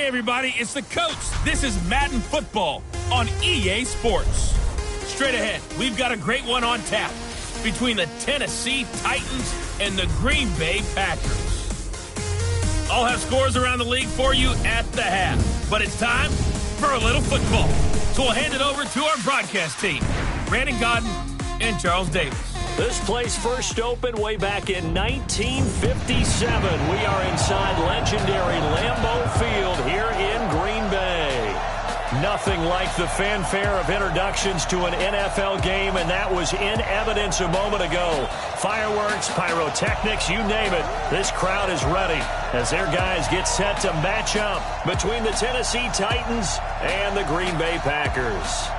Hey everybody, it's the coach. This is Madden Football on EA Sports. Straight ahead, we've got a great one on tap between the Tennessee Titans and the Green Bay Packers. I'll have scores around the league for you at the half, but it's time for a little football. So we'll hand it over to our broadcast team, Brandon Godden and Charles Davis. This place first opened way back in 1957. We are inside legendary Lambeau Field here in Green Bay. Nothing like the fanfare of introductions to an NFL game, and that was in evidence a moment ago. Fireworks, pyrotechnics, you name it. This crowd is ready as their guys get set to match up between the Tennessee Titans and the Green Bay Packers.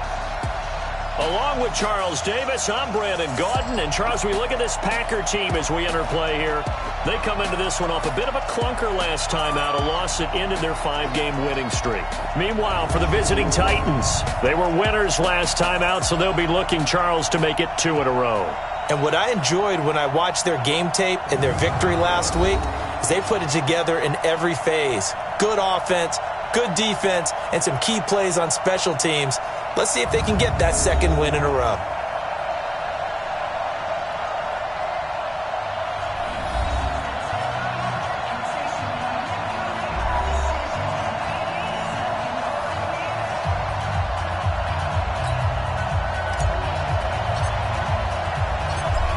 Along with Charles Davis, I'm Brandon Gaudin. And Charles, we look at this Packer team as we enter play here. They come into this one off a bit of a clunker last time out, a loss that ended their 5-game winning streak. Meanwhile, for the visiting Titans, they were winners last time out, so they'll be looking, Charles, to make it 2 in a row. And what I enjoyed when I watched their game tape and their victory last week is they put it together in every phase. Good offense, good defense, and some key plays on special teams. Let's see if they can get that second win in a row.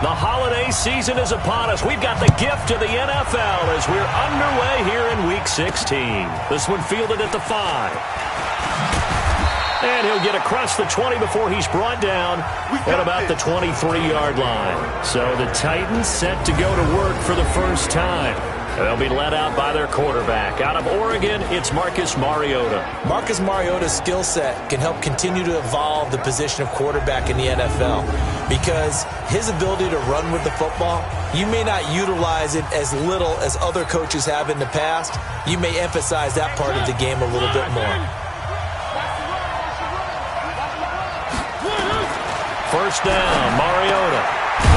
The holiday season is upon us. We've got the gift of the NFL as we're underway here in Week 16. This one fielded at the 5. And he'll get across the 20 before he's brought down at about the 23-yard line. So the Titans set to go to work for the first time. They'll be led out by their quarterback. Out of Oregon, it's Marcus Mariota. Marcus Mariota's skill set can help continue to evolve the position of quarterback in the NFL because his ability to run with the football, you may not utilize it as little as other coaches have in the past. You may emphasize that part of the game a little bit more. First down, Mariota.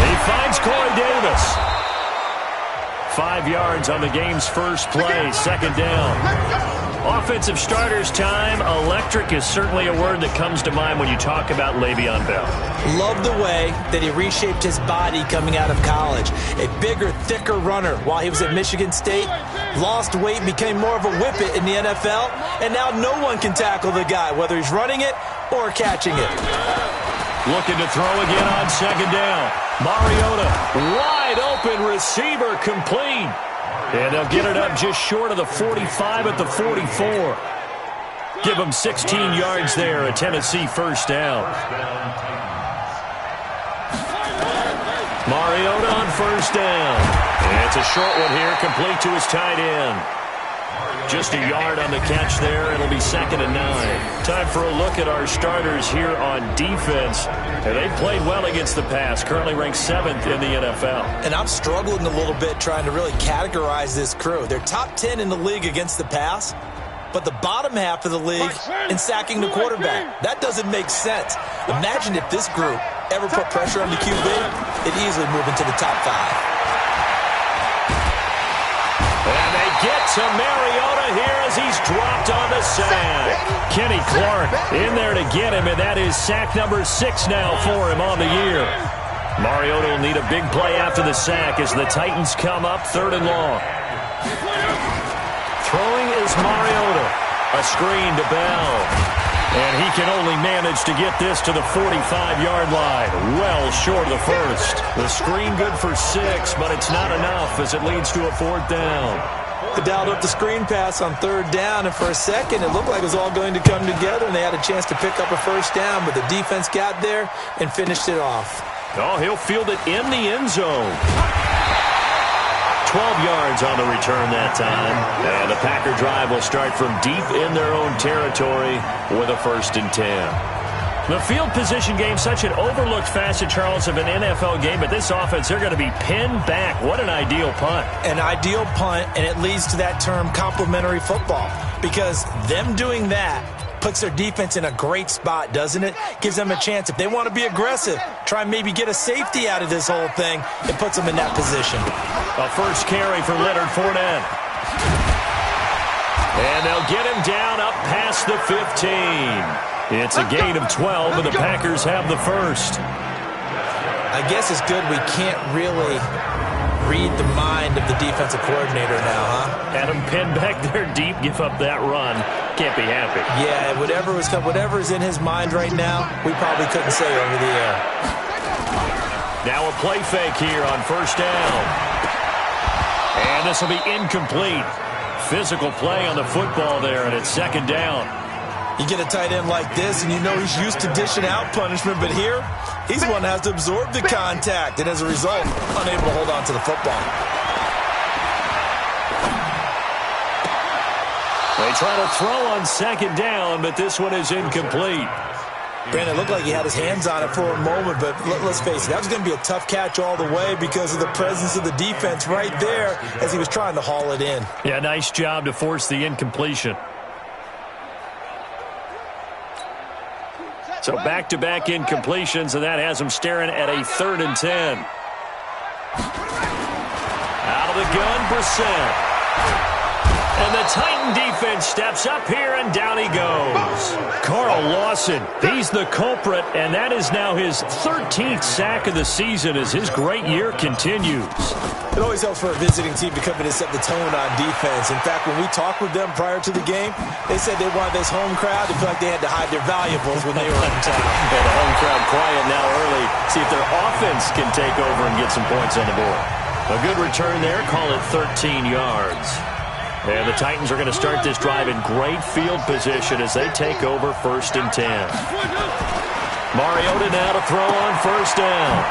He finds Corey Davis. 5 yards on the game's first play, second down. Offensive starters time. Electric is certainly a word that comes to mind when you talk about Le'Veon Bell. Love the way that he reshaped his body coming out of college. A bigger, thicker runner while he was at Michigan State. Lost weight, became more of a whippet in the NFL. And now no one can tackle the guy, whether he's running it or catching it. Looking to throw again on second down. Mariota, wide open receiver, complete. And they'll get it up just short of the 45 at the 44. Give them 16 yards there, a Tennessee first down. Mariota on first down. And it's a short one here, complete to his tight end. Just a yard on the catch there. It'll be 2nd and 9. Time for a look at our starters here on defense. And they've played well against the pass. Currently ranked 7th in the NFL. And I'm struggling a little bit trying to really categorize this crew. They're top 10 in the league against the pass, but the bottom half of the league in sacking the quarterback. That doesn't make sense. Imagine if this group ever put pressure on the QB, it'd easily move into the top 5. And they get to Mariota here as he's dropped on the sack. Kenny Clark in there to get him, and that is sack number 6 now for him on the year. Mariota will need a big play after the sack as the Titans come up 3rd and long. Throwing is Mariota. A screen to Bell. And he can only manage to get this to the 45-yard line. Well short of the first. The screen good for 6, but it's not enough as it leads to a 4th down. They dialed up the screen pass on 3rd down, and for a second it looked like it was all going to come together, and they had a chance to pick up a first down, but the defense got there and finished it off. Oh, he'll field it in the end zone. 12 yards on the return that time. And the Packer drive will start from deep in their own territory with a 1st and 10. The field position game, such an overlooked facet, Charles, of an NFL game, but this offense, they're going to be pinned back. What an ideal punt. An ideal punt, and it leads to that term complementary football, because them doing that puts their defense in a great spot, doesn't it? Gives them a chance. If they want to be aggressive, try and maybe get a safety out of this whole thing, it puts them in that position. A first carry for Leonard Fournette. And they'll get him down up past the 15. It's a gain of 12, and the Packers have the first. I guess it's good we can't really read the mind of the defensive coordinator now, huh? Had him pinned back there deep, give up that run. Can't be happy. Yeah, whatever is in his mind right now, we probably couldn't say over the air. Now a play fake here on first down. And this will be incomplete. Physical play on the football there, and it's second down. You get a tight end like this, and you know he's used to dishing out punishment, but here, he's the one that has to absorb the contact, and as a result, unable to hold on to the football. They try to throw on second down, but this one is incomplete. Brandon, it looked like he had his hands on it for a moment, but let's face it, that was going to be a tough catch all the way because of the presence of the defense right there as he was trying to haul it in. Yeah, nice job to force the incompletion. So back-to-back incompletions, and that has him staring at a 3rd and 10. Out of the gun, Brissett. And the Titan defense steps up here, and down he goes. Carl Lawson, he's the culprit, and that is now his 13th sack of the season as his great year continues. It always helps for a visiting team to come in and set the tone on defense. In fact, when we talked with them prior to the game, they said they wanted this home crowd to feel like they had to hide their valuables when they were in town. Yeah, the home crowd quiet now early. See if their offense can take over and get some points on the board. A good return there. Call it 13 yards. And the Titans are going to start this drive in great field position as they take over 1st and 10. Mariota now to throw on first down.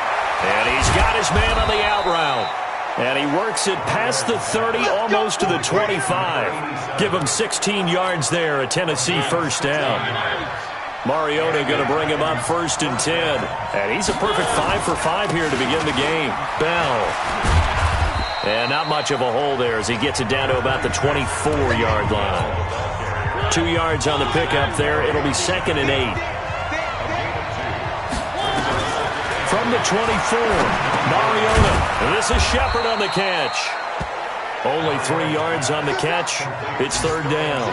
And he's got his man on the out route. And he works it past the 30, almost to the 25. Give him 16 yards there, a Tennessee first down. Mariota going to bring him up 1st and 10. And he's a perfect 5 for 5 here to begin the game. Bell. And not much of a hole there as he gets it down to about the 24-yard line. 2 yards on the pickup there. It'll be 2nd and 8. From the 24, Mariota. And this is Shepard on the catch. Only 3 yards on the catch. It's 3rd down.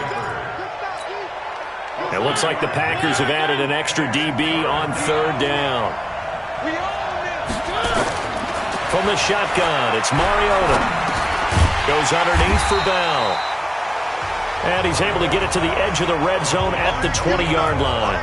It looks like the Packers have added an extra DB on 3rd down. From the shotgun, it's Mariota. Goes underneath for Bell. And he's able to get it to the edge of the red zone at the 20-yard line.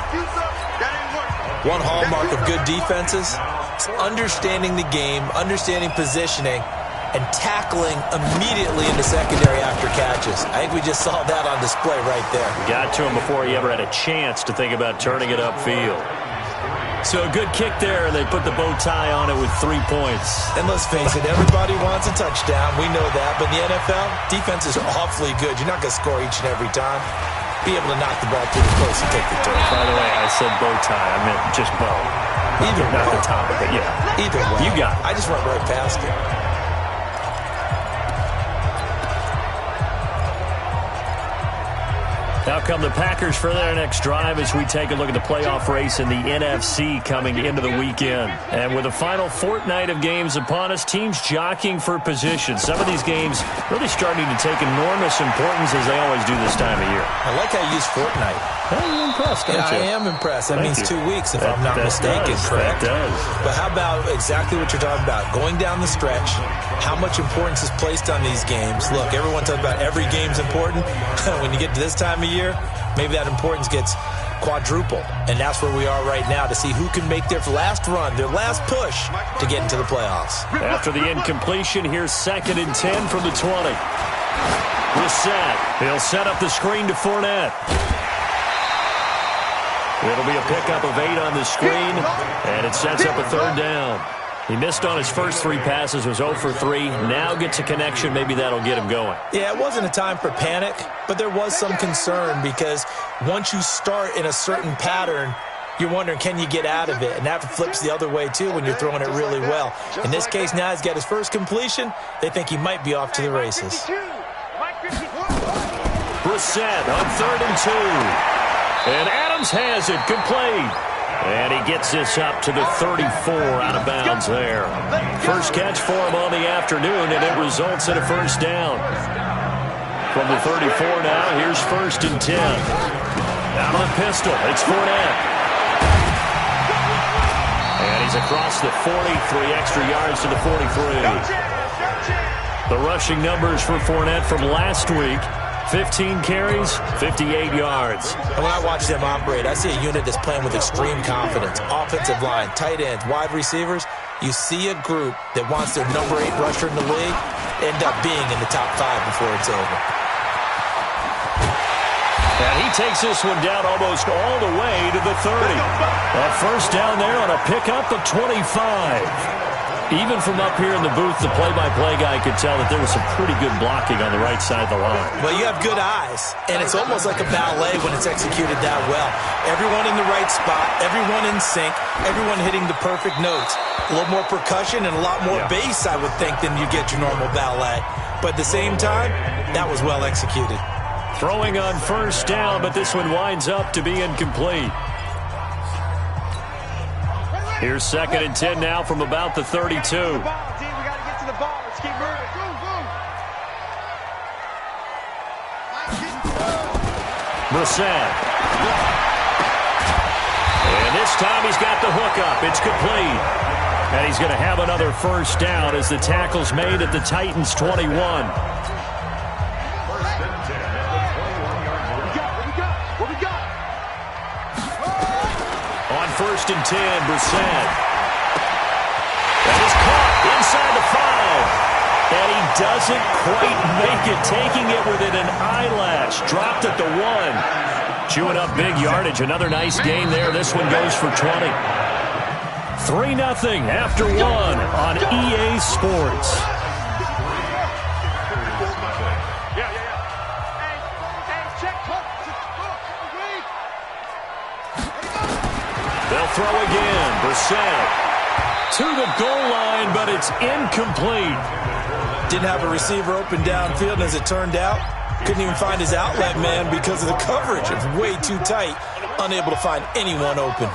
One hallmark of good defenses is understanding the game, understanding positioning, and tackling immediately in the secondary after catches. I think we just saw that on display right there. Got to him before he ever had a chance to think about turning it upfield. So a good kick there, and they put the bow tie on it with 3 points. And let's face it, everybody wants a touchdown. We know that. But in the NFL, defenses are awfully good. You're not going to score each and every time. Be able to knock the ball through the post and take the turn. By the way, I said bow tie. I meant just bow. Either not way. the tie, but yeah. Either way. You got it. I just went right past it. Out come the Packers for their next drive as we take a look at the playoff race in the NFC coming into the weekend. And with the final fortnight of games upon us, teams jockeying for position. Some of these games really starting to take enormous importance as they always do this time of year. I like how you use fortnight. You're impressed, aren't you? I am impressed. That means 2 weeks if I'm not that mistaken, correct? That does. But how about exactly what you're talking about? Going down the stretch, how much importance is placed on these games? Look, everyone talks about every game's important. When you get to this time of year, maybe that importance gets quadrupled. And that's where we are right now to see who can make their last run, their last push to get into the playoffs. After the incompletion, here's 2nd and 10 from the 20. Brissett. He'll set up the screen to Fournette. It'll be a pickup of 8 on the screen, and it sets up a 3rd down. He missed on his first 3 passes, was 0 for 3. Now gets a connection. Maybe that'll get him going. Yeah, it wasn't a time for panic, but there was some concern because once you start in a certain pattern, you're wondering, can you get out of it? And that flips the other way, too, when you're throwing it really well. In this case, now he's got his first completion. They think he might be off to the races. Brissett on 3rd and 2. And Adams has it complete. And he gets this up to the 34 out of bounds there. First catch for him on the afternoon, and it results in a first down. From the 34 now, here's 1st and 10. Out of the pistol, it's Fournette. And he's across the 40, 3 extra yards to the 43. The rushing numbers for Fournette from last week, 15 carries, 58 yards. And when I watch them operate, I see a unit that's playing with extreme confidence. Offensive line, tight ends, wide receivers. You see a group that wants their number 8 rusher in the league end up being in the top 5 before it's over. And he takes this one down almost all the way to the 30. A first down there on a pickup of 25. Even from up here in the booth, the play-by-play guy could tell that there was some pretty good blocking on the right side of the line. Well, you have good eyes, and it's almost like a ballet when it's executed that well. Everyone in the right spot, everyone in sync, everyone hitting the perfect notes. A little more percussion and a lot more bass, I would think, than you get your normal ballet. But at the same time, that was well executed. Throwing on first down, but this one winds up to be incomplete. Here's 2nd and 10 now from about the 32. Brissett. And this time he's got the hook up. It's complete. And he's going to have another first down as the tackle's made at the Titans' 21. On 1st and 10, Brissett. That is caught inside the 5. And he doesn't quite make it, taking it within an eyelash. Dropped at the 1. Chewing up big yardage. Another nice gain there. This one goes for 20. 3-0 after 1 on EA Sports. They'll throw again. Brissett to the goal line, but it's incomplete. Didn't have a receiver open downfield, and as it turned out, couldn't even find his outlet man because of the coverage. It's way too tight, unable to find anyone open.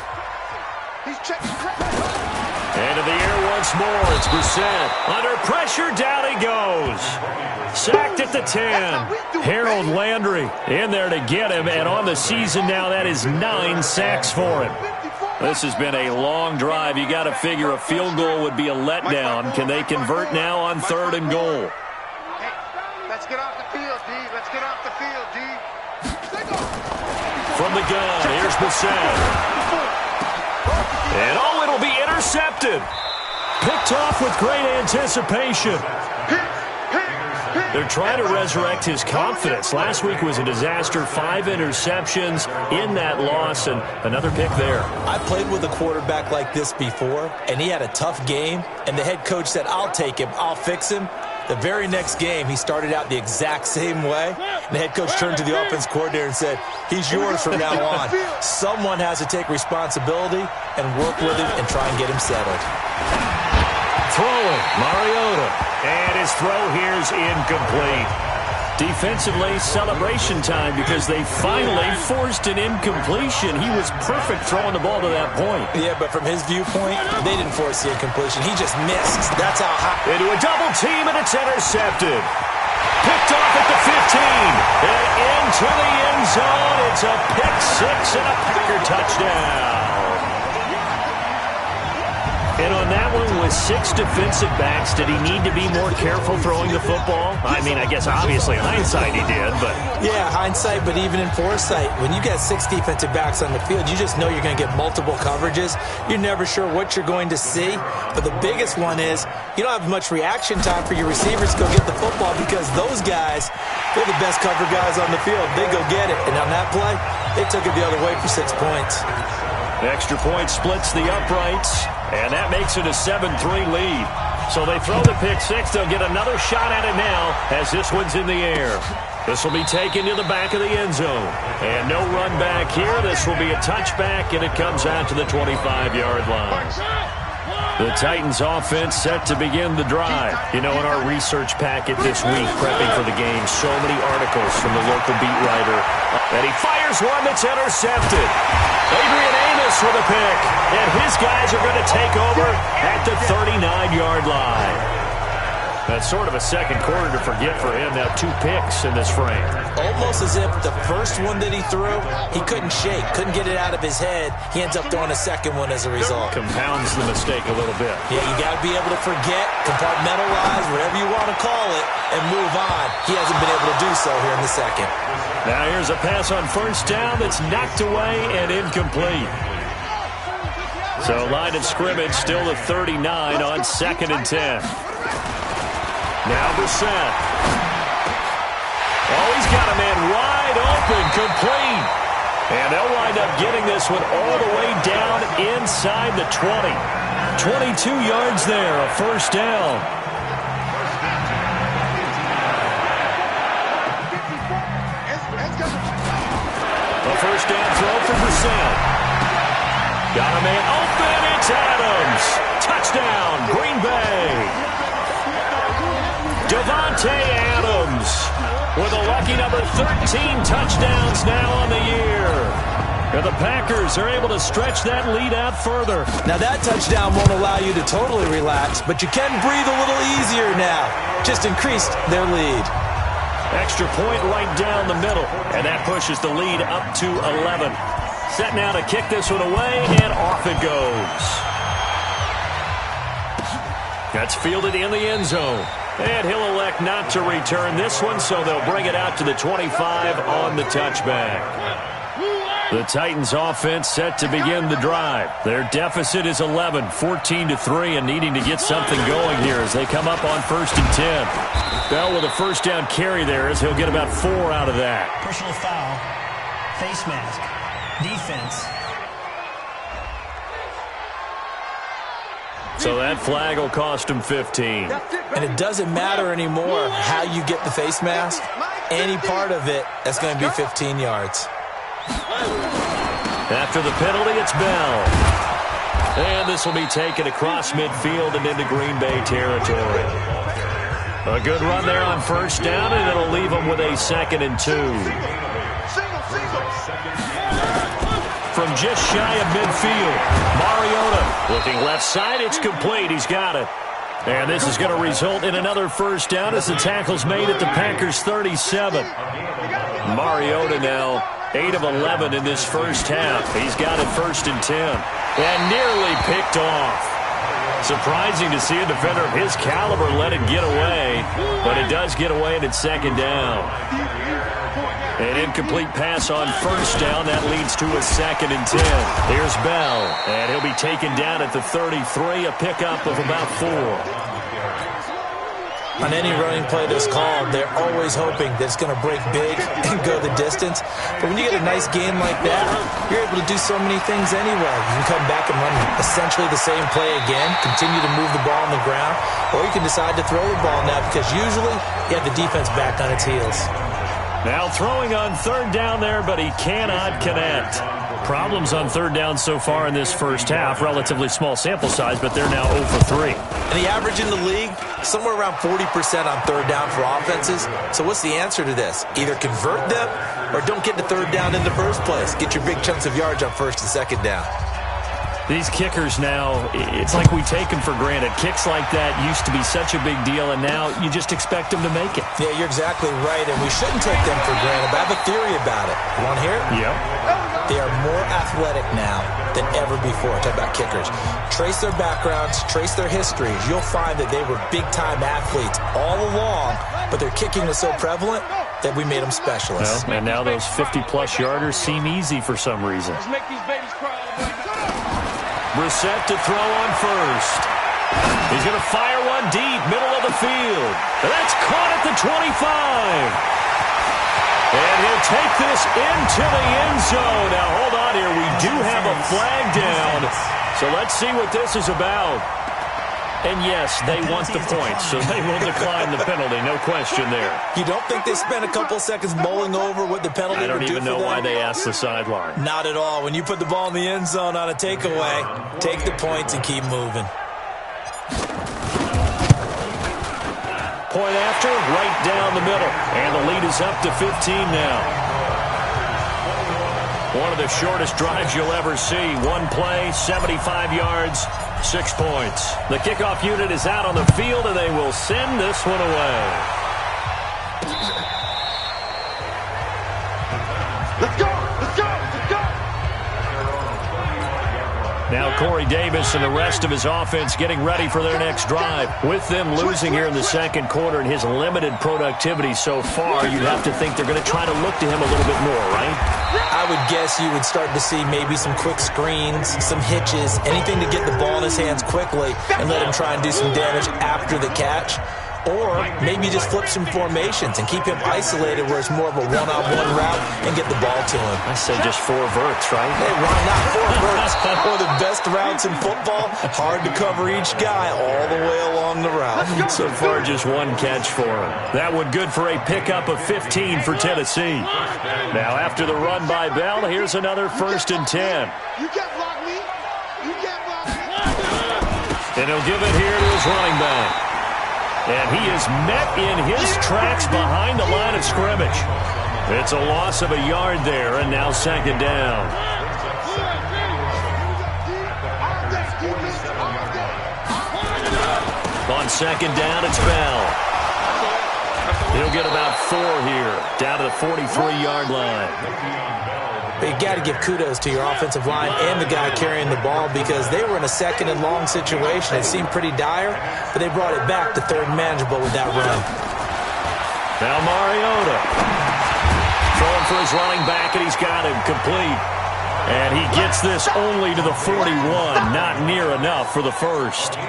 And in the air once more, it's Brissett. Under pressure, down he goes. Sacked at the 10. Harold Landry in there to get him, and on the season now, that is 9 sacks for him. This has been a long drive. You got to figure a field goal would be a letdown. Can they convert now on 3rd and goal? Let's get off the field, D. Let's get off the field, D. From the gun, here's Brissett. And oh, it'll be intercepted. Picked off with great anticipation. They're trying to resurrect his confidence. Last week was a disaster. 5 interceptions in that loss, and another pick there. I played with a quarterback like this before, and he had a tough game, and the head coach said, I'll take him, I'll fix him. The very next game, he started out the exact same way, and the head coach turned to the offense coordinator and said, he's yours from now on. Someone has to take responsibility and work with him and try and get him settled. Throwing, Mariota. And his throw here's incomplete. Defensively, celebration time because they finally forced an incompletion. He was perfect throwing the ball to that point. Yeah, but from his viewpoint, they didn't force the incompletion. He just missed. That's how high. Into a double team, and it's intercepted. Picked off at the 15. And into the end zone. It's a pick 6 and a Packer touchdown. And on that one, with 6 defensive backs, did he need to be more careful throwing the football? I mean, I guess obviously hindsight he did, but... Yeah, hindsight, but even in foresight, when you got 6 defensive backs on the field, you just know you're going to get multiple coverages. You're never sure what you're going to see. But the biggest one is you don't have much reaction time for your receivers to go get the football because those guys, they're the best cover guys on the field. They go get it. And on that play, they took it the other way for 6 points. Extra point splits the uprights, and that makes it a 7-3 lead. So they throw the pick 6. They'll get another shot at it now as this one's in the air. This will be taken to the back of the end zone. And no run back here. This will be a touchback, and it comes out to the 25-yard line. The Titans offense set to begin the drive. You know, in our research packet this week, prepping for the game, so many articles from the local beat writer. And he fires one that's intercepted. Adrian Amos with a pick. And his guys are going to take over at the 39-yard line. That's sort of a second quarter to forget for him. Now 2 picks in this frame. Almost as if the first one that he threw, he couldn't shake, couldn't get it out of his head. He ends up throwing a second one as a result. Compounds the mistake a little bit. Yeah, you got to be able to forget, compartmentalize, whatever you want to call it, and move on. He hasn't been able to do so here in the second. Now here's a pass on first down that's knocked away and incomplete. So line of scrimmage still to 39 on 2nd and 10. Now Brissett. Oh, he's got a man wide open, complete. And they'll wind up getting this one all the way down inside the 20. 22 yards there, a first down. A first down throw for Brissett. Got a man open, it's Adams. Touchdown, Green Bay. Davante Adams with a lucky number 13 touchdowns now on the year. And the Packers are able to stretch that lead out further. Now that touchdown won't allow you to totally relax, but you can breathe a little easier now. Just increased their lead. Extra point right down the middle, and that pushes the lead up to 11. Set now to kick this one away, and off it goes. That's fielded in the end zone. And he'll elect not to return this one, so they'll bring it out to the 25 on the touchback. The Titans offense set to begin the drive. Their deficit is 11, 14-3, and needing to get something going here as they come up on 1st and 10. Bell with a first down carry there as he'll get about 4 out of that. Personal foul, face mask, defense. So that flag will cost him 15. And it doesn't matter anymore how you get the face mask. Any part of it, that's going to be 15 yards. After the penalty, it's Bell. And this will be taken across midfield and into Green Bay territory. A good run there on first down, and it'll leave them with a 2nd and 2. From just shy of midfield, Mariota looking left side. It's complete. He's got it. And this is going to result in another first down as the tackle's made at the Packers' 37. Mariota now 8 of 11 in this first half. He's got it 1st and 10. And nearly picked off. Surprising to see a defender of his caliber let it get away. But it does get away, and it's 2nd down. An incomplete pass on first down. That leads to a 2nd and 10. Here's Bell, and he'll be taken down at the 33, a pickup of about 4. On any running play that's called, they're always hoping that it's going to break big and go the distance. But when you get a nice game like that, you're able to do so many things anyway. You can come back and run essentially the same play again, continue to move the ball on the ground, or you can decide to throw the ball now because usually you have the defense back on its heels. Now throwing on 3rd down there, but he cannot connect. Problems on 3rd down so far in this first half. Relatively small sample size, but they're now 0 for 3. And the average in the league, somewhere around 40% on 3rd down for offenses. So what's the answer to this? Either convert them or don't get to 3rd down in the first place. Get your big chunks of yards on 1st and 2nd down. These kickers now, it's like we take them for granted. Kicks like that used to be such a big deal, and now you just expect them to make it. Yeah, you're exactly right, and we shouldn't take them for granted, but I have a theory about it. You want to hear it? Yep. They are more athletic now than ever before. Talk about kickers. Trace their backgrounds, trace their histories. You'll find that they were big-time athletes all along, but their kicking was so prevalent that we made them specialists. Well, and now those 50-plus yarders seem easy for some reason. Let's make these babies cry. Brissett to throw on first. He's going to fire one deep, middle of the field. And that's caught at the 25. And he'll take this into the end zone. Now, hold on here. We do have a flag down. So let's see what this is about. And yes, they want the points, so they will decline the penalty. No question there. You don't think they spent a couple seconds mulling over what the penalty I don't would do even for know them? why they asked the sideline. Not at all. When you put the ball in the end zone on a takeaway, take the points and keep moving. Point after, right down the middle. And the lead is up to 15 now. One of the shortest drives you'll ever see. One play, 75 yards. 6 points. The kickoff unit is out on the field, and they will send this one away. Let's go! Let's go! Let's go! Now Corey Davis and the rest of his offense getting ready for their next drive. With them losing here in the second quarter and his limited productivity so far, you'd have to think they're going to try to look to him a little bit more, right? I would guess you would start to see maybe some quick screens, some hitches, anything to get the ball in his hands quickly and let him try and do some damage after the catch. Or maybe just flip some formations and keep him isolated where it's more of a one-on-one route and get the ball to him. I say just 4 verts, right? Hey, why not 4 verts? One of the best routes in football. Hard to cover each guy all the way along the route. So far, just 1 catch for him. That one good for a pickup of 15 for Tennessee. Now, after the run by Bell, here's another 1st and 10. You can't block me. You can't block me. And he'll give it here to his running back. And he is met in his tracks behind the line of scrimmage. It's a loss of a yard there, and now 2nd down. On 2nd down, it's Bell. He'll get about 4 here, down to the 43-yard line. But you got to give kudos to your offensive line and the guy carrying the ball because they were in a 2nd and long situation. It seemed pretty dire, but they brought it back to 3rd and manageable with that run. Now Mariota throwing for his running back, and he's got him complete. And he gets this only to the 41, not near enough for the 1st.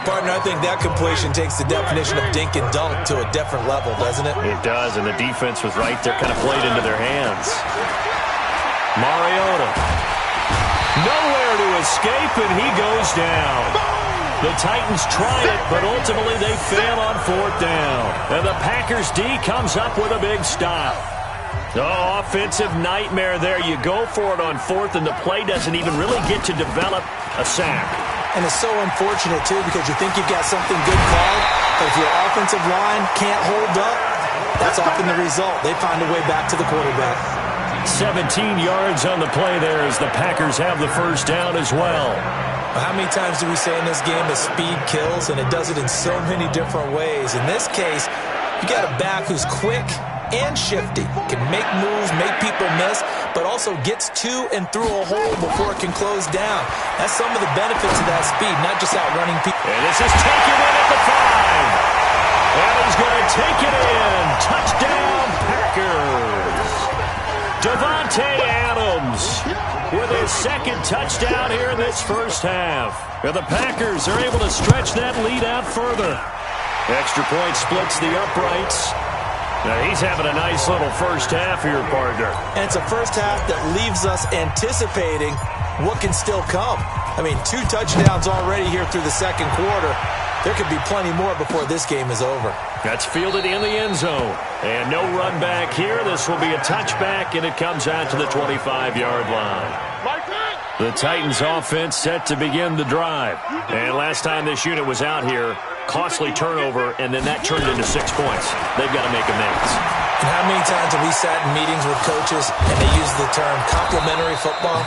Partner, I think that completion takes the definition of dink and dunk to a different level, doesn't it? It does, and the defense was right there, kind of played into their hands. Mariota. Nowhere to escape, and he goes down. The Titans try it, but ultimately they fail on 4th down. And the Packers D comes up with a big stop. Oh, offensive nightmare there. You go for it on 4th, and the play doesn't even really get to develop a sack. And it's so unfortunate, too, because you think you've got something good called, but if your offensive line can't hold up, that's often the result. They find a way back to the quarterback. 17 yards on the play there as the Packers have the 1st down as well. How many times do we say in this game that speed kills, and it does it in so many different ways? In this case, you got a back who's quick and shifty, can make moves, make people miss, but also gets to and through a hole before it can close down. That's some of the benefits of that speed, not just outrunning people. And this is taken in at the 5. And he's going to take it in. Touchdown, Packers. Davante Adams with his 2nd touchdown here in this 1st half. And the Packers are able to stretch that lead out further. Extra point splits the uprights. Now he's having a nice little 1st half here, partner. And it's a 1st half that leaves us anticipating what can still come. I mean, 2 touchdowns already here through the 2nd quarter. There could be plenty more before this game is over. That's fielded in the end zone. And no run back here. This will be a touchback, and it comes out to the 25-yard line. The Titans offense set to begin the drive. And last time this unit was out here, costly turnover, and then that turned into 6 points. They've got to make amends. And how many times have we sat in meetings with coaches and they use the term complementary football?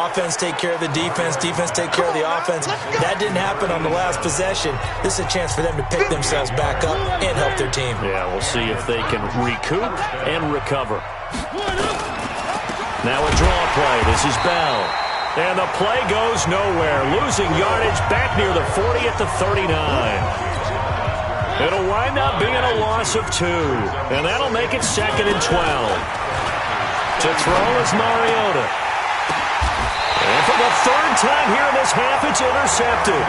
Offense take care of the defense, defense take care of the offense. That didn't happen on the last possession. This is a chance for them to pick themselves back up and help their team. Yeah, we'll see if they can recoup and recover. Now a draw play. This is Bell. And the play goes nowhere. Losing yardage back near the 40 at the 39. It'll wind up being a loss of 2. And that'll make it 2nd and 12. To throw is Mariota. And for the 3rd time here in this half, it's intercepted.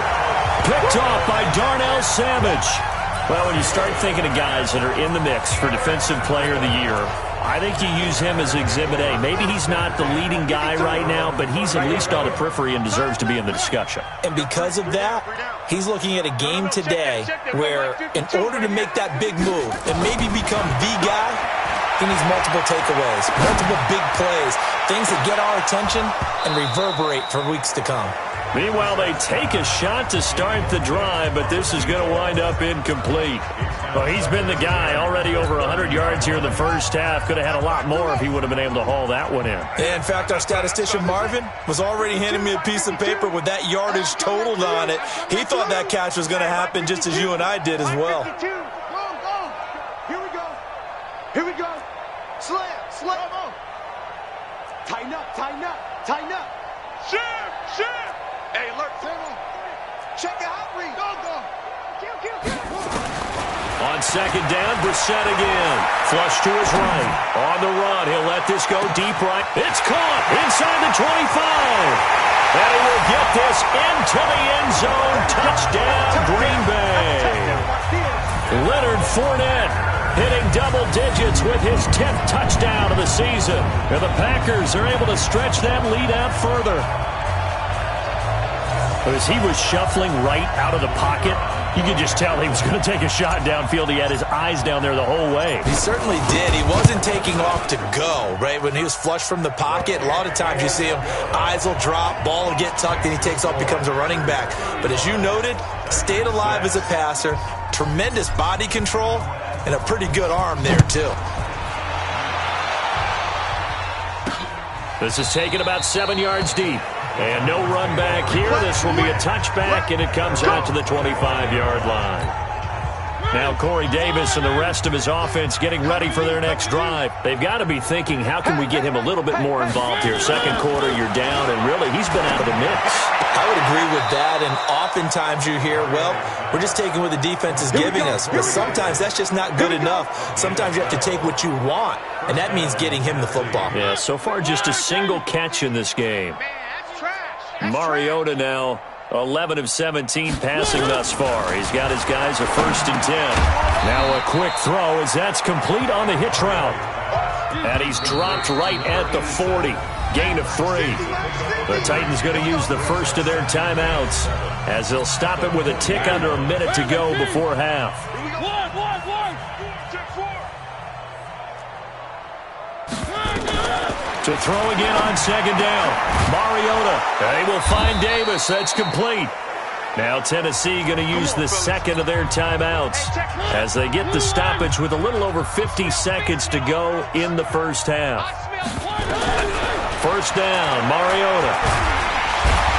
Picked off by Darnell Savage. Well, when you start thinking of guys that are in the mix for Defensive Player of the Year, I think you use him as Exhibit A. Maybe he's not the leading guy right now, but he's at least on the periphery and deserves to be in the discussion. And because of that, he's looking at a game today where in order to make that big move and maybe become the guy, he needs multiple takeaways, multiple big plays, things that get our attention and reverberate for weeks to come. Meanwhile, they take a shot to start the drive, but this is going to wind up incomplete. Well, he's been the guy already over 100 yards here in the first half. Could have had a lot more if he would have been able to haul that one in. Yeah, in fact, our statistician Marvin was already handing me a piece of paper with that yardage totaled on it. He thought that catch was going to happen just as you and I did as well. Go. Here we go. Here we go. Slam. Tighten up. Shift. Hey, alert. Check the hot read. Go. Kill. On second down, Brissett again. Flush to his right. On the run, he'll let this go deep right. It's caught inside the 25. And he will get this into the end zone. Touchdown, Green Bay. Leonard Fournette hitting double digits with his 10th touchdown of the season. And the Packers are able to stretch that lead out further. But as he was shuffling right out of the pocket, you could just tell he was going to take a shot downfield. He had his eyes down there the whole way. He certainly did. He wasn't taking off to go, right? When he was flushed from the pocket, a lot of times you see him, eyes will drop, ball will get tucked, and he takes off, becomes a running back. But as you noted, stayed alive as a passer, tremendous body control, and a pretty good arm there, too. This is taken about 7 yards deep. And no run back here. This will be a touchback, and it comes out to the 25-yard line. Now Corey Davis and the rest of his offense getting ready for their next drive. They've got to be thinking, how can we get him a little bit more involved here? Second quarter, you're down, and really, he's been out of the mix. I would agree with that, and oftentimes you hear, well, we're just taking what the defense is giving us. But sometimes that's just not good enough. Sometimes you have to take what you want, and that means getting him the football. Yeah, so far just a single catch in this game. Mariota now 11 of 17 passing thus far. He's got his guys a 1st and 10. Now a quick throw as that's complete on the hitch route. And he's dropped right at the 40. Gain of 3. The Titans going to use the first of their timeouts as they'll stop it with a tick under a minute to go before half. To throw again on second down. Mariota. They will find Davis. That's complete. Now Tennessee going to use the second of their timeouts as they get the stoppage with a little over 50 seconds to go in the first half. First down, Mariota.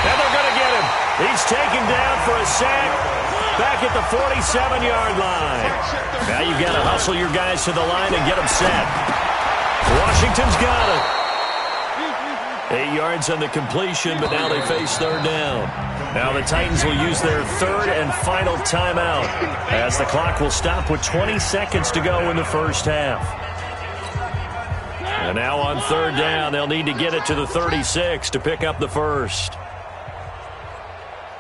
And they're going to get him. He's taken down for a sack back at the 47-yard line. Now you've got to hustle your guys to the line and get them set. Washington's got it. 8 yards on the completion, but now they face third down. Now the Titans will use their third and final timeout as the clock will stop with 20 seconds to go in the first half. And now on third down, they'll need to get it to the 36 to pick up the first.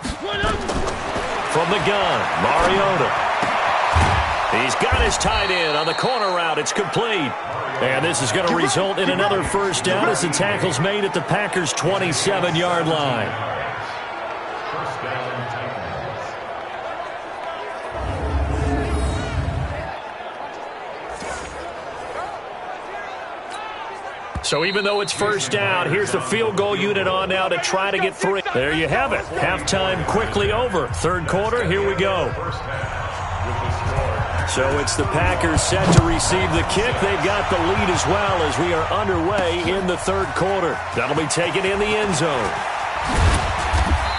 From the gun, Mariota. He's got his tight end on the corner route. It's complete. And this is going to result in another first down as the tackle's made at the Packers' 27-yard line. So even though it's first down, here's the field goal unit on now to try to get 3. There you have it. Halftime quickly over. Third quarter, here we go. So it's the Packers set to receive the kick. They've got the lead as well as we are underway in the third quarter. That'll be taken in the end zone.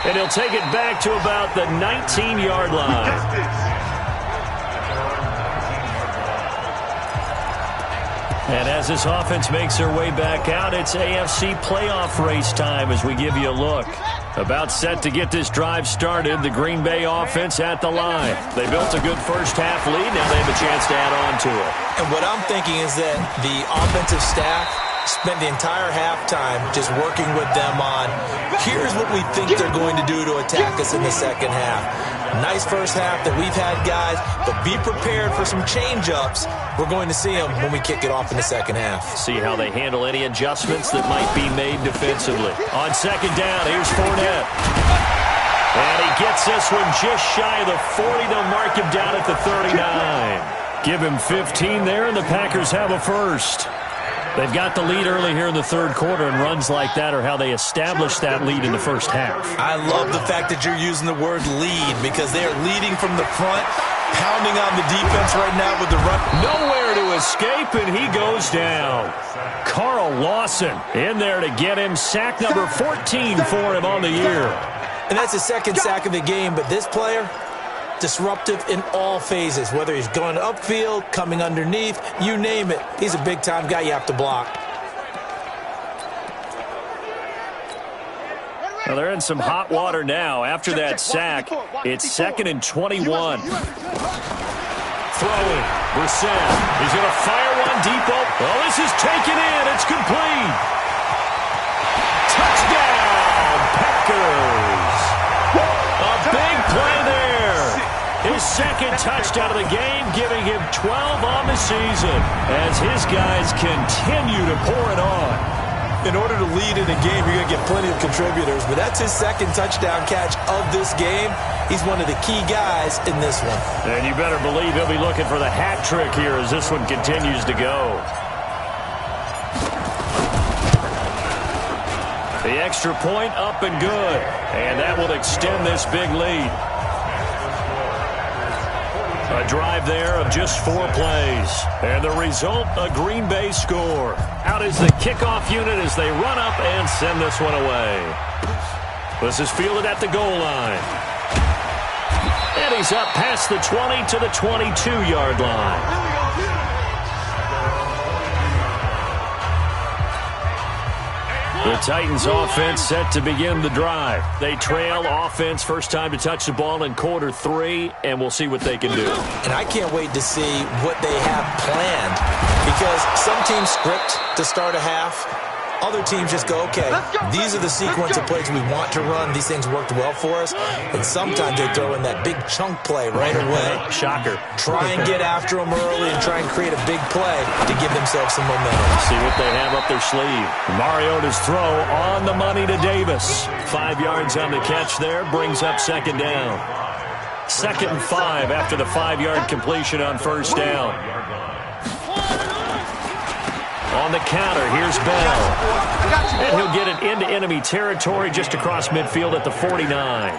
And he'll take it back to about the 19-yard line. And as this offense makes their way back out, it's AFC playoff race time as we give you a look. About set to get this drive started, the Green Bay offense at the line. They built a good first half lead. Now they have a chance to add on to it. And what I'm thinking is that the offensive staff spent the entire halftime just working with them on, here's what we think they're going to do to attack us in the second half. Nice first half that we've had, guys, but be prepared for some change-ups. We're going to see them when we kick it off in the second half. See how they handle any adjustments that might be made defensively. On second down, here's Fournette. And he gets this one just shy of the 40. They'll mark him down at the 39. Give him 15 there, and the Packers have a first. They've got the lead early here in the third quarter, and runs like that are how they establish that lead in the first half. I love the fact that you're using the word lead because they are leading from the front. pounding on the defense right now with the run. Nowhere to escape, and he goes down. Carl Lawson in there to get him. Sack number 14 for him on the year. And that's his second sack of the game, but this player, disruptive in all phases, whether he's going upfield, coming underneath, you name it. He's a big-time guy you have to block. Well, they're in some hot water now. After that sack, it's 2nd and 21. Throwing, Brissett. He's going to fire one deep open. Well, this is taken in. It's complete. Touchdown, Packers. A big play there. His second touchdown of the game, giving him 12 on the season as his guys continue to pour it on. In order to lead in a game, you're going to get plenty of contributors, but that's his second touchdown catch of this game. He's one of the key guys in this one. And you better believe he'll be looking for the hat trick here as this one continues to go. The extra point up and good, and that will extend this big lead. A drive there of just 4 plays. And the result, a Green Bay score. Out is the kickoff unit as they run up and send this one away. This is fielded at the goal line. And he's up past the 20 to the 22-yard line. The Titans offense set to begin the drive. They trail offense first time to touch the ball in quarter 3, and we'll see what they can do. And I can't wait to see what they have planned, because some teams script to start a half. Other teams just go, okay, these are the sequence of plays we want to run. These things worked well for us. And sometimes they throw in that big chunk play right away. Shocker. Try and get after them early and try and create a big play to give themselves some momentum. See what they have up their sleeve. Mariota's throw on the money to Davis. 5 yards on the catch there, brings up 2nd down. 2nd and 5 after the 5-yard completion on 1st down. On the counter, here's Bell. And he'll get it into enemy territory just across midfield at the 49.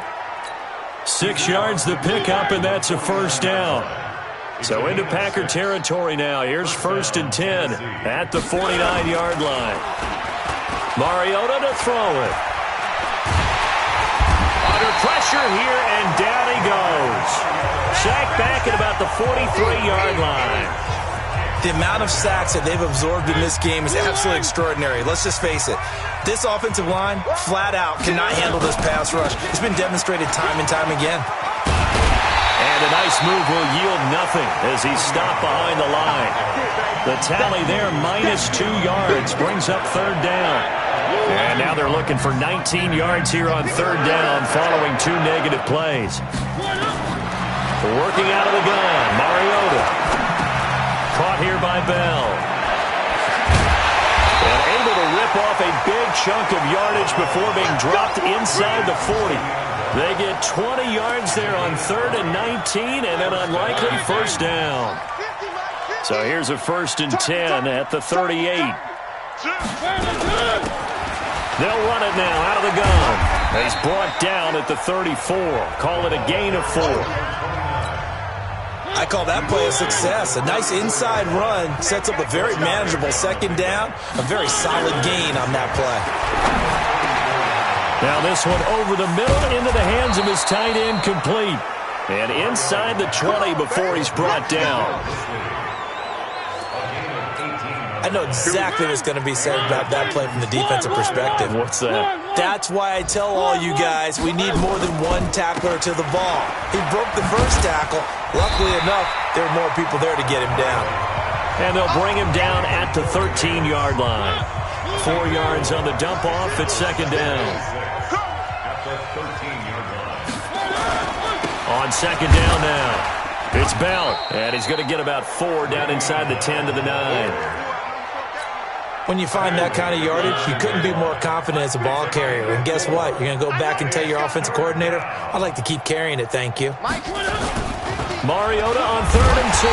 6 yards the pickup, and that's a 1st down. So into Packer territory now. Here's 1st and 10 at the 49-yard line. Mariota to throw it. Under pressure here, and down he goes. Sacked back at about the 43-yard line. The amount of sacks that they've absorbed in this game is absolutely extraordinary. Let's just face it. This offensive line, flat out, cannot handle this pass rush. It's been demonstrated time and time again. And a nice move will yield nothing as he's stopped behind the line. The tally there, -2 yards, brings up 3rd down. And now they're looking for 19 yards here on 3rd down following 2 negative plays. Working out of the gun, Mariota. Caught here by Bell. And able to rip off a big chunk of yardage before being dropped inside the 40. They get 20 yards there on 3rd and 19 and an unlikely 1st down. So here's a 1st and 10 at the 38. They'll run it now out of the gun. He's brought down at the 34. Call it a gain of 4. I call that play a success. A nice inside run sets up a very manageable 2nd down. A very solid gain on that play. Now this one over the middle into the hands of his tight end, complete. And inside the 20 before he's brought down. I know exactly what's going to be said about that play from the defensive perspective. What's that? That's why I tell all you guys we need more than one tackler to the ball. He broke the first tackle. Luckily enough, there were more people there to get him down. And they'll bring him down at the 13-yard line. 4 yards on the dump-off at 2nd down. On 2nd down now, it's Bell. And he's going to get about 4 down inside the 10 to the 9. When you find that kind of yardage, you couldn't be more confident as a ball carrier. And guess what? You're going to go back and tell your offensive coordinator, I'd like to keep carrying it, thank you. Mariota on 3rd and 2.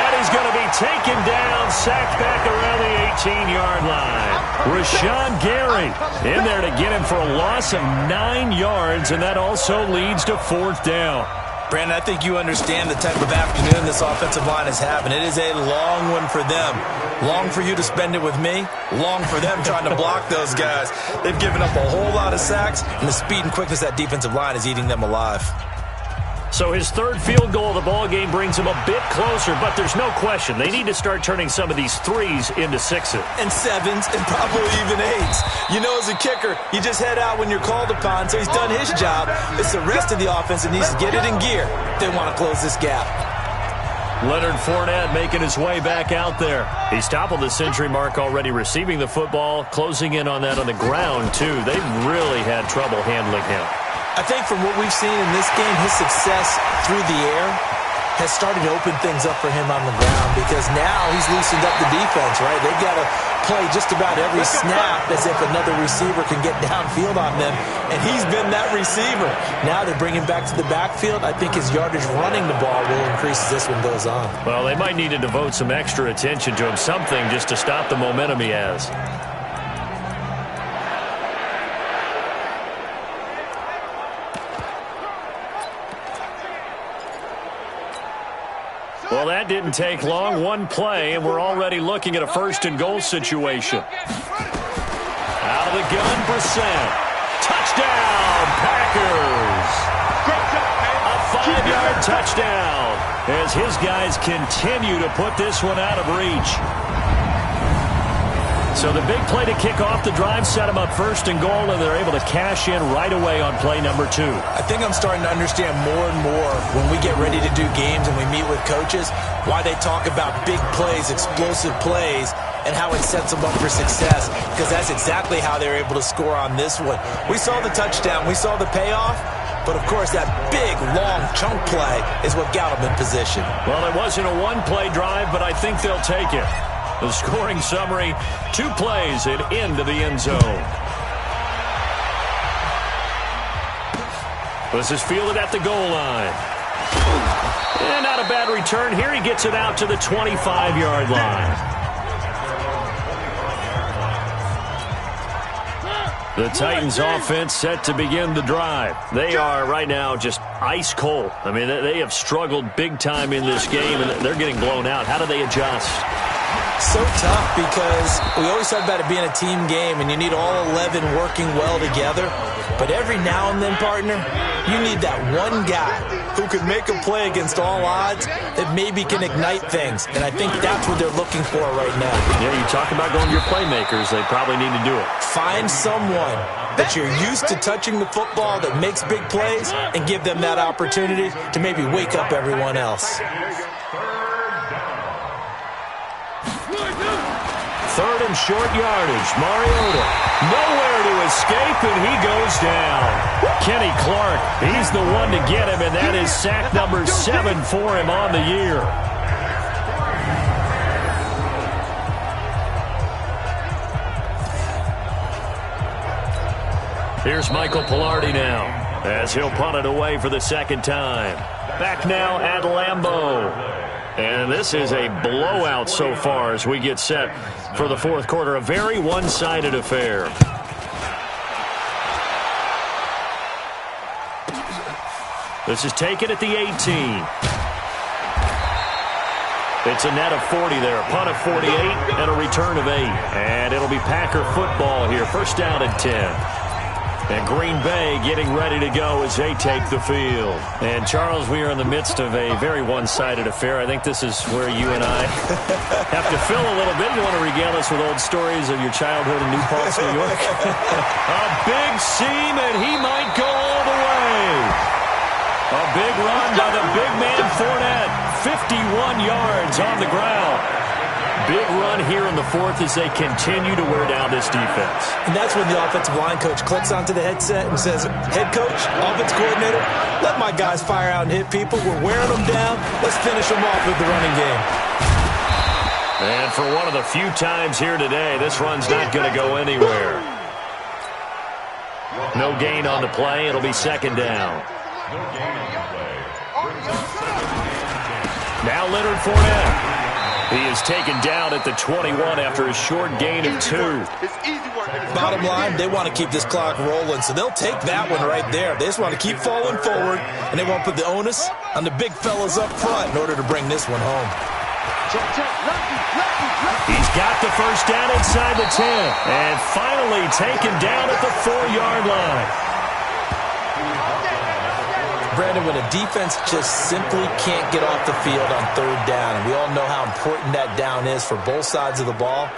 And he's going to be taken down, sacked back around the 18-yard line. Rashawn Gary in there to get him for a loss of 9 yards, and that also leads to 4th down. Brandon, I think you understand the type of afternoon this offensive line is having. It is a long one for them. Long for you to spend it with me. Long for them trying to block those guys. They've given up a whole lot of sacks, and the speed and quickness of that defensive line is eating them alive. So his third field goal of the ball game brings him a bit closer, but there's no question they need to start turning some of these threes into sixes. And sevens and probably even eights. You know, as a kicker, you just head out when you're called upon, so he's done his job. It's the rest of the offense that needs to get it in gear if they want to close this gap. Leonard Fournette making his way back out there. He's toppled the century mark already receiving the football, closing in on that on the ground, too. They've really had trouble handling him. I think from what we've seen in this game, his success through the air has started to open things up for him on the ground because now he's loosened up the defense, right? They've got to play just about every snap as if another receiver can get downfield on them, and he's been that receiver. Now they bring him back to the backfield. I think his yardage running the ball will increase as this one goes on. Well, they might need to devote some extra attention to him, something just to stop the momentum he has. Well, that didn't take long. One play, and we're already looking at a first-and-goal situation. Out of the gun, Brissett. Touchdown, Packers! A 5-yard touchdown as his guys continue to put this one out of reach. So the big play to kick off the drive set them up first and goal, and they're able to cash in right away on play number 2. I think I'm starting to understand more and more when we get ready to do games and we meet with coaches why they talk about big plays, explosive plays, and how it sets them up for success, because that's exactly how they're able to score on this one. We saw the touchdown. We saw the payoff. But, of course, that big, long chunk play is what got them in position. Well, it wasn't a one-play drive, but I think they'll take it. The scoring summary, 2 plays and into the end zone. This is fielded at the goal line. And not a bad return here. He gets it out to the 25-yard line. The Titans offense set to begin the drive. They are right now just ice cold. I mean, they have struggled big time in this game, and they're getting blown out. How do they adjust? So tough because we always talk about it being a team game and you need all 11 working well together. But every now and then, partner, you need that one guy who can make a play against all odds that maybe can ignite things. And I think that's what they're looking for right now. Yeah, you talk about going to your playmakers. They probably need to do it. Find someone that you're used to touching the football that makes big plays and give them that opportunity to maybe wake up everyone else. Third and short yardage. Mariota nowhere to escape, and he goes down. Kenny Clark, he's the one to get him, and that is sack number 7 for him on the year. Here's Michael Pilardi now as he'll punt it away for the second time. Back now at Lambeau. And this is a blowout so far as we get set for the fourth quarter. A very one-sided affair. This is taken at the 18. It's a net of 40 there. A punt of 48 and a return of 8. And it'll be Packer football here. First down and 10. And Green Bay getting ready to go as they take the field. And, Charles, we are in the midst of a very one-sided affair. I think this is where you and I have to fill a little bit. You want to regale us with old stories of your childhood in New Paltz, New York? A big seam, and he might go all the way. A big run by the big man Fournette. 51 yards on the ground. Big run here in the fourth as they continue to wear down this defense. And that's when the offensive line coach clicks onto the headset and says, head coach, offense coordinator, let my guys fire out and hit people. We're wearing them down. Let's finish them off with the running game. And for one of the few times here today, this run's not going to go anywhere. No gain on the play. It'll be second down. Now Leonard Fournette. He is taken down at the 21 after a short gain of 2. Bottom line, they want to keep this clock rolling, so they'll take that one right there. They just want to keep falling forward, and they won't put the onus on the big fellas up front in order to bring this one home. He's got the first down inside the 10, and finally taken down at the 4-yard line. Brandon, when a defense just simply can't get off the field on third down, and we all know how important that down is for both sides of the ball,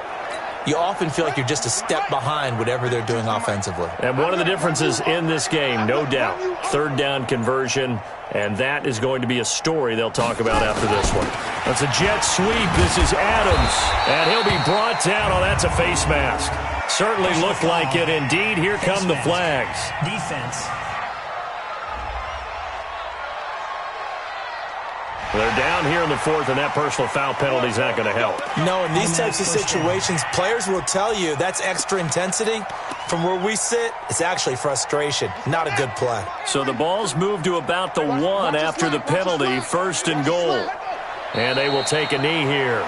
you often feel like you're just a step behind whatever they're doing offensively. And one of the differences in this game, no doubt, third down conversion, and that is going to be a story they'll talk about after this one. That's a jet sweep. This is Adams, and he'll be brought down. Oh, that's a face mask. Certainly looked like it. Indeed, here come the flags. Defense. They're down here in the fourth, and that personal foul penalty is not going to help. No, in these types of situations, players will tell you that's extra intensity. From where we sit, it's actually frustration. Not a good play. So the ball's moved to about the 1 after the penalty, 1st and goal. And they will take a knee here.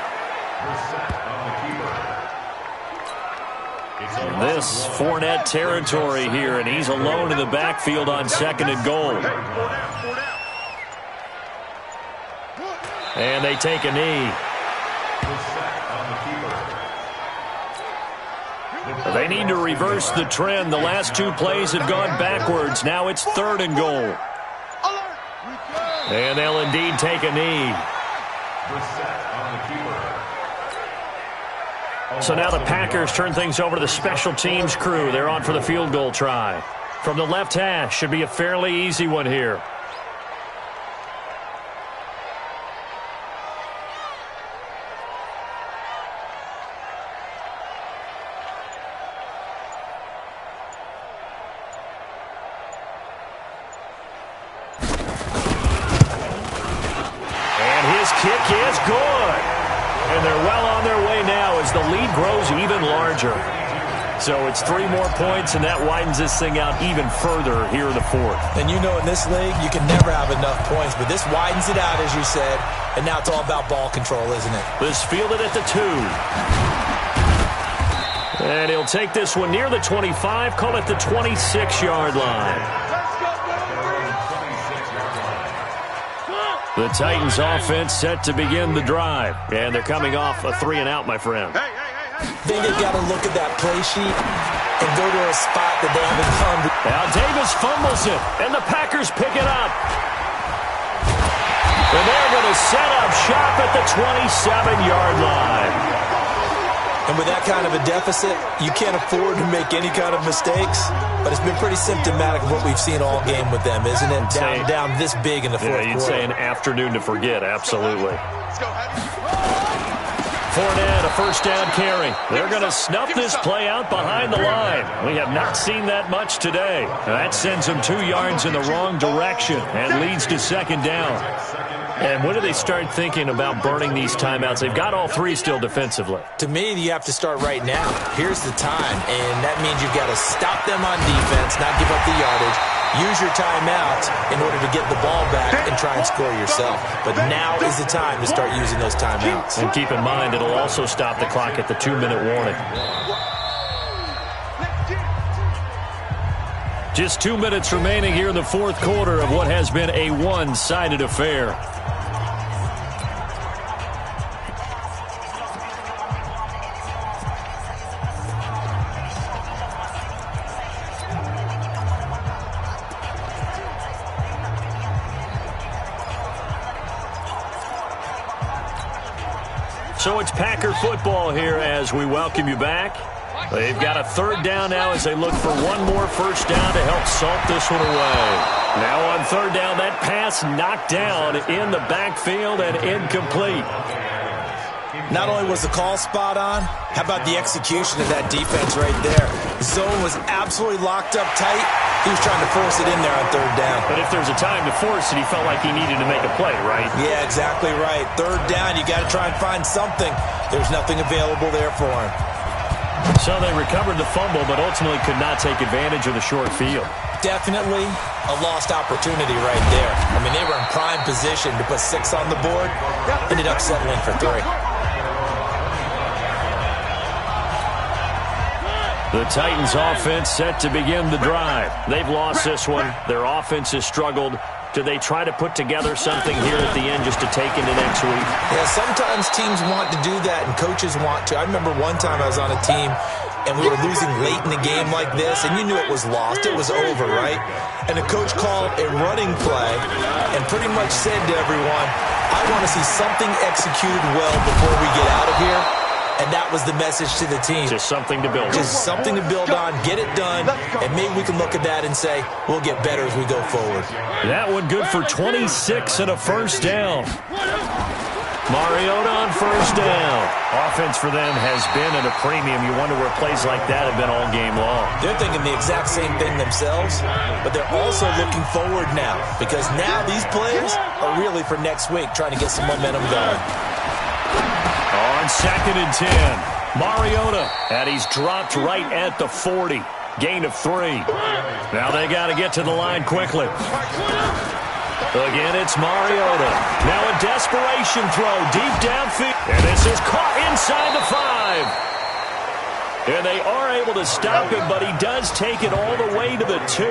This Fournette territory here, and he's alone in the backfield on 2nd and goal. And they take a knee. They need to reverse the trend. The last 2 plays have gone backwards. Now it's 3rd and goal. And they'll indeed take a knee. So now the Packers turn things over to the special teams crew. They're on for the field goal try. From the left hash, should be a fairly easy one here. Kick is good. And they're well on their way now as the lead grows even larger. So it's 3 more points, and that widens this thing out even further here in the 4th. And you know in this league, you can never have enough points, but this widens it out, as you said, and now it's all about ball control, isn't it? This fielded at the 2. And he'll take this one near the 25, call it the 26-yard line. The Titans offense set to begin the drive. And they're coming off a 3-and-out, my friend. I think they've got to look at that play sheet and go to a spot that they haven't come to. Now Davis fumbles it, and the Packers pick it up. And they're going to set up shop at the 27-yard line. And with that kind of a deficit, you can't afford to make any kind of mistakes. But it's been pretty symptomatic of what we've seen all game with them, isn't it? Down this big in the fourth quarter. You'd say an afternoon to forget, absolutely. Fournette, a first down carry. They're going to snuff this play out behind the line. We have not seen that much today. That sends them 2 yards in the wrong direction and leads to 2nd down. And when do they start thinking about burning these timeouts? They've got all 3 still defensively. To me, you have to start right now. Here's the time, and that means you've got to stop them on defense, not give up the yardage, use your timeouts in order to get the ball back and try and score yourself. But now is the time to start using those timeouts. And keep in mind, it'll also stop the clock at the 2-minute warning. Just 2 minutes remaining here in the 4th quarter of what has been a one-sided affair. So it's Packer football here as we welcome you back. They've got a 3rd down now as they look for 1 more first down to help salt this one away. Now on 3rd down, that pass knocked down in the backfield and incomplete. Not only was the call spot on, how about the execution of that defense right there? The zone was absolutely locked up tight. He was trying to force it in there on 3rd down. But if there's a time to force it, he felt like he needed to make a play, right? Yeah, exactly right. 3rd down, you got to try and find something. There's nothing available there for him. So they recovered the fumble, but ultimately could not take advantage of the short field. Definitely a lost opportunity right there. I mean, they were in prime position to put 6 on the board. Ended up settling for 3. The Titans offense set to begin the drive. They've lost this one. Their offense has struggled. Do they try to put together something here at the end just to take into next week? Yeah, sometimes teams want to do that and coaches want to. I remember one time I was on a team and we were losing late in the game like this, and you knew it was lost. It was over, right? And the coach called a running play and pretty much said to everyone, I want to see something executed well before we get out of here. And that was the message to the team. Just something to build on. Just something to build on, get it done, and maybe we can look at that and say, we'll get better as we go forward. That one good for 26 and a first down. Mariota on first down. Offense for them has been at a premium. You wonder where plays like that have been all game long. They're thinking the exact same thing themselves, but they're also looking forward now because now these plays are really for next week, trying to get some momentum going. On 2nd and 10, Mariota, and he's dropped right at the 40. Gain of 3. Now they got to get to the line quickly. Again, it's Mariota. Now a desperation throw deep downfield. And this is caught inside the 5. And they are able to stop him, but he does take it all the way to the 2.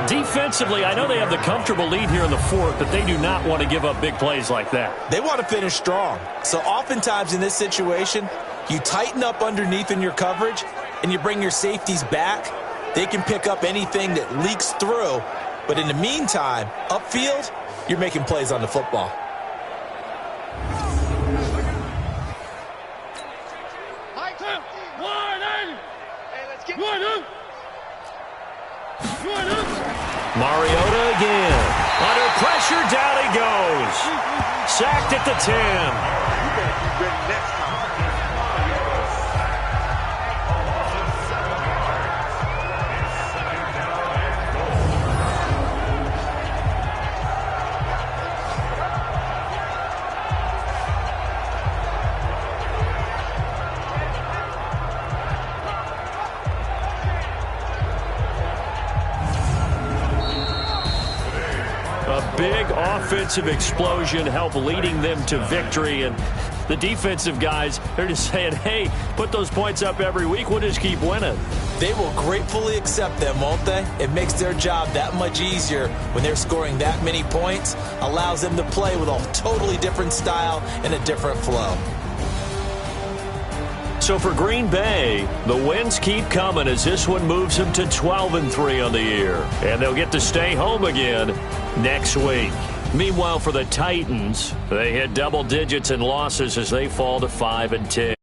Defensively, I know they have the comfortable lead here in the 4th, but they do not want to give up big plays like that. They want to finish strong. So oftentimes in this situation, you tighten up underneath in your coverage and you bring your safeties back. They can pick up anything that leaks through. But in the meantime, upfield, you're making plays on the football. Mariota again. Under pressure, down he goes. Sacked at the 10. You better be ready next time. Big offensive explosion helped leading them to victory, and the defensive guys, they're just saying, hey, put those points up every week, we'll just keep winning. They will gratefully accept them, won't they? It makes their job that much easier when they're scoring that many points, allows them to play with a totally different style and a different flow. So for Green Bay, the wins keep coming as this one moves them to 12-3 on the year. And they'll get to stay home again next week. Meanwhile, for the Titans, they hit double digits in losses as they fall to 5-10.